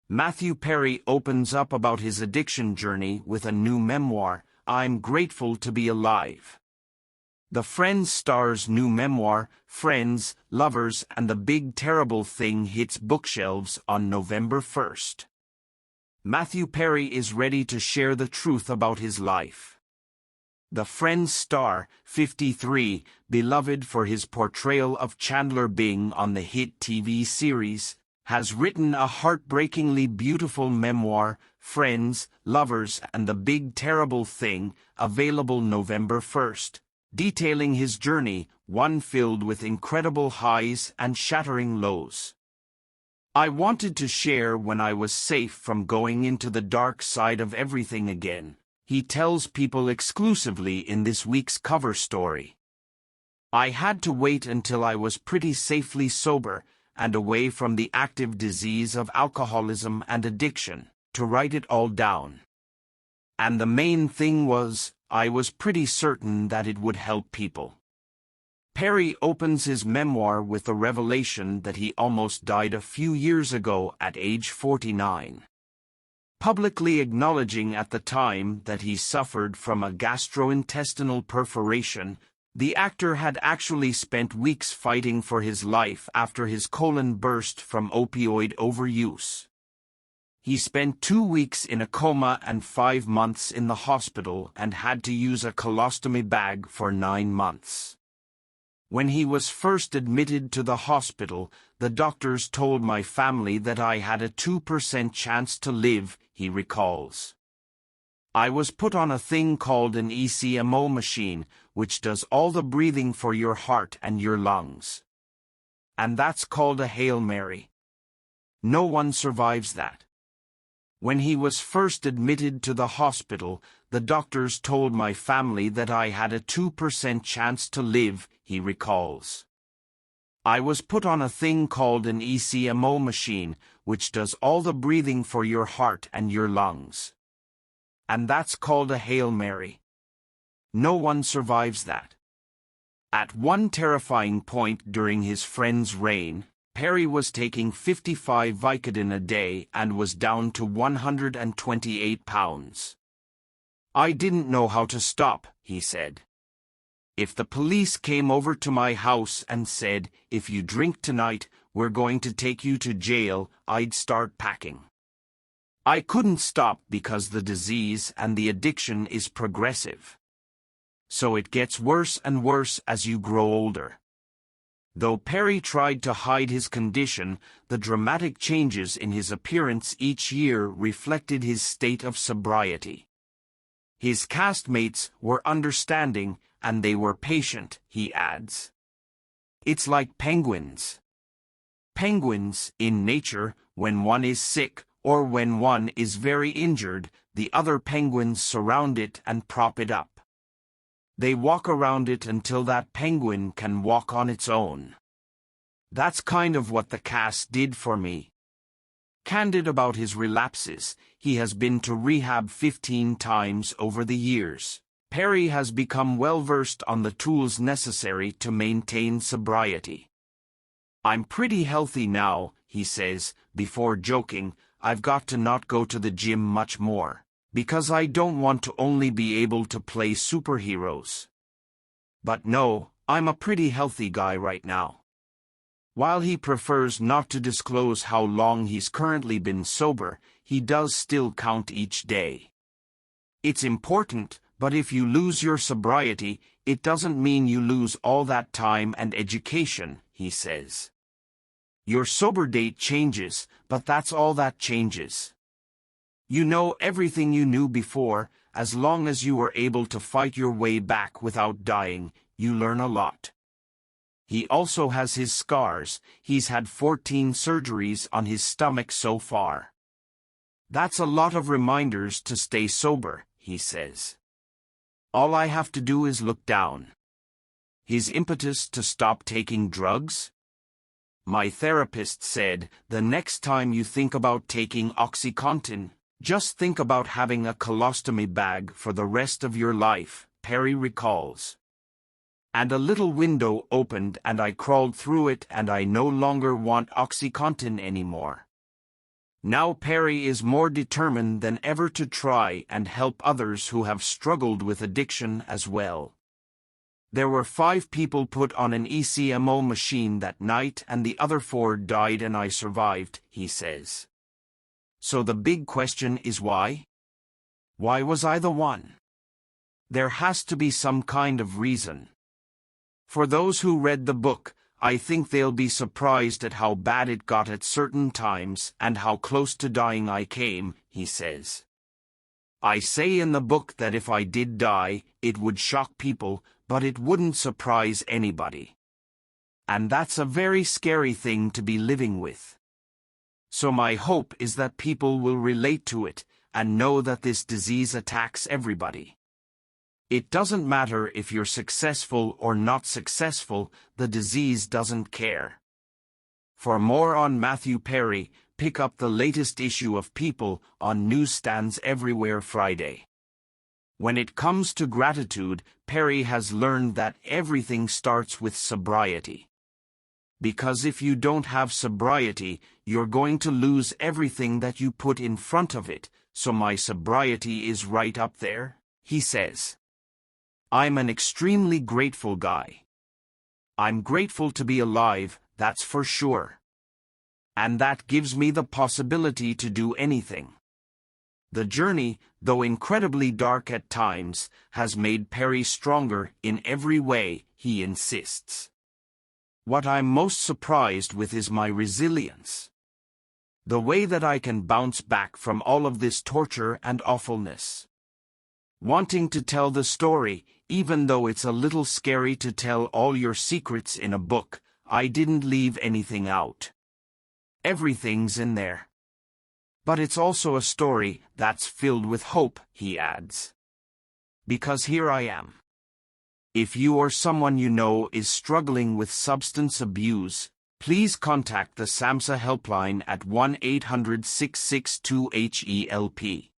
Matthew Perry opens up about his addiction journey with a new memoir, I'm Grateful to Be Alive. The Friends star's new memoir, Friends, Lovers, and the Big Terrible Thing hits bookshelves on November 1st. Matthew Perry is ready to share the truth about his life. The Friends star, 53, beloved for his portrayal of Chandler Bing on the hit TV series, has written a heartbreakingly beautiful memoir, Friends, Lovers, and the Big Terrible Thing, available November 1st, detailing his journey, one filled with incredible highs and shattering lows. I wanted to share when I was safe from going into the dark side of everything again, he tells People exclusively in this week's cover story. I had to wait until I was pretty safely sober and away from the active disease of alcoholism and addiction, to write it all down. And the main thing was, I was pretty certain that it would help people. Perry opens his memoir with the revelation that he almost died a few years ago at age 49. Publicly acknowledging at the time that he suffered from a gastrointestinal perforation, the actor had actually spent weeks fighting for his life after his colon burst from opioid overuse. He spent 2 weeks in a coma and 5 months in the hospital and had to use a colostomy bag for 9 months. When he was first admitted to the hospital, the doctors told my family that I had a 2% chance to live, he recalls. I was put on a thing called an ECMO machine, which does all the breathing for your heart and your lungs. And that's called a Hail Mary. No one survives that. When he was first admitted to the hospital, the doctors told my family that I had a 2% chance to live, he recalls. I was put on a thing called an ECMO machine, which does all the breathing for your heart and your lungs. And that's called a Hail Mary. No one survives that. At one terrifying point during his friend's reign, Perry was taking 55 Vicodin a day and was down to 128 pounds. I didn't know how to stop, he said. If the police came over to my house and said, if you drink tonight, we're going to take you to jail, I'd start packing. I couldn't stop because the disease and the addiction is progressive. So it gets worse and worse as you grow older. Though Perry tried to hide his condition, the dramatic changes in his appearance each year reflected his state of sobriety. His castmates were understanding, and they were patient, he adds. It's like penguins. Penguins, in nature, when one is sick, or when one is very injured, the other penguins surround it and prop it up. They walk around it until that penguin can walk on its own. That's kind of what the cast did for me. Candid about his relapses, he has been to rehab 15 times over the years. Perry has become well-versed on the tools necessary to maintain sobriety. I'm pretty healthy now, he says, before joking, I've got to not go to the gym much more, because I don't want to only be able to play superheroes. But no, I'm a pretty healthy guy right now. While he prefers not to disclose how long he's currently been sober, he does still count each day. It's important, but if you lose your sobriety, it doesn't mean you lose all that time and education, he says. Your sober date changes, but that's all that changes. You know everything you knew before, as long as you were able to fight your way back without dying, you learn a lot. He also has his scars. He's had 14 surgeries on his stomach so far. That's a lot of reminders to stay sober, he says. All I have to do is look down. His impetus to stop taking drugs? My therapist said, the next time you think about taking OxyContin, just think about having a colostomy bag for the rest of your life, Perry recalls. And a little window opened and I crawled through it and I no longer want OxyContin anymore. Now Perry is more determined than ever to try and help others who have struggled with addiction as well. There were 5 people put on an ECMO machine that night and the other 4 died and I survived, he says. So the big question is why? Why was I the one? There has to be some kind of reason. For those who read the book, I think they'll be surprised at how bad it got at certain times and how close to dying I came, he says. I say in the book that if I did die, it would shock people, but it wouldn't surprise anybody. And that's a very scary thing to be living with. So my hope is that people will relate to it and know that this disease attacks everybody. It doesn't matter if you're successful or not successful, the disease doesn't care. For more on Matthew Perry, pick up the latest issue of People on newsstands everywhere Friday. When it comes to gratitude, Perry has learned that everything starts with sobriety. Because if you don't have sobriety, you're going to lose everything that you put in front of it, so my sobriety is right up there, he says. I'm an extremely grateful guy. I'm grateful to be alive, that's for sure. And that gives me the possibility to do anything. The journey, though incredibly dark at times, has made Perry stronger in every way, he insists. What I'm most surprised with is my resilience. The way that I can bounce back from all of this torture and awfulness. Wanting to tell the story, even though it's a little scary to tell all your secrets in a book, I didn't leave anything out. Everything's in there. But it's also a story that's filled with hope, he adds. Because here I am. If you or someone you know is struggling with substance abuse, please contact the SAMHSA helpline at 1-800-662-HELP.